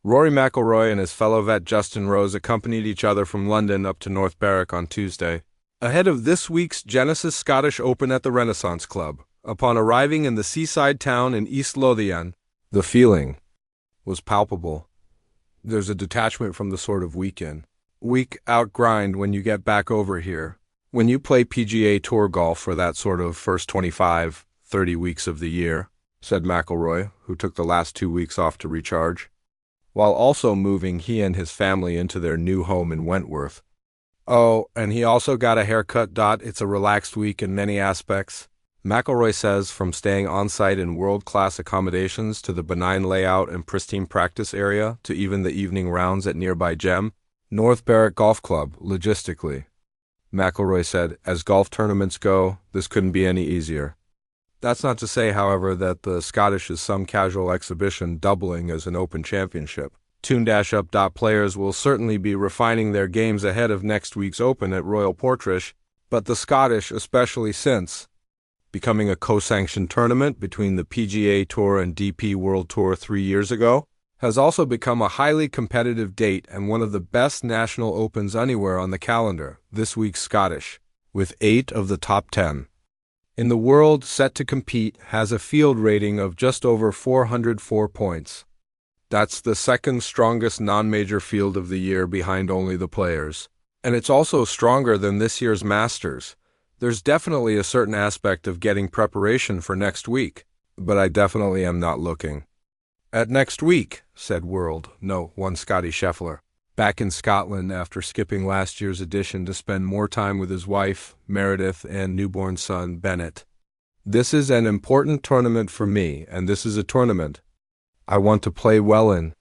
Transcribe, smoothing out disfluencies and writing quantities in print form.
Rory McIlroy and his fellow vet Justin Rose accompanied each other from London up to North Berwick on Tuesday, ahead of this week's Genesis Scottish Open at the Renaissance Club. Upon arriving in the seaside town in East Lothian, the feeling was palpable. There's a detachment from the sort of week-out grind when you get back over here. When you play PGA Tour golf for that sort of first 25, 30 weeks of the year, said McIlroy, who took the last 2 weeks off to recharge, while also moving he and his family into their new home in Wentworth. Oh, and he also got a haircut. It's a relaxed week in many aspects. McIlroy says, from staying on-site in world-class accommodations to the benign layout and pristine practice area to even the evening rounds at nearby Gem, North Berwick Golf Club, logistically. McIlroy said, as golf tournaments go, this couldn't be any easier. That's not to say, however, that the Scottish is some casual exhibition doubling as an Open Championship. Tune-up. Players will certainly be refining their games ahead of next week's Open at Royal Portrush, but the Scottish, especially since becoming a co-sanctioned tournament between the PGA Tour and DP World Tour 3 years ago, has also become a highly competitive date and one of the best national opens anywhere on the calendar, this week's Scottish, with 8 of the top 10. In the world set to compete, has a field rating of just over 404 points. That's the second strongest non-major field of the year behind only the Players. And it's also stronger than this year's Masters. There's definitely a certain aspect of getting preparation for next week, but I definitely am not looking at next week, said one Scotty Scheffler, back in Scotland after skipping last year's edition to spend more time with his wife, Meredith, and newborn son, Bennett. This is an important tournament for me, and this is a tournament I want to play well in.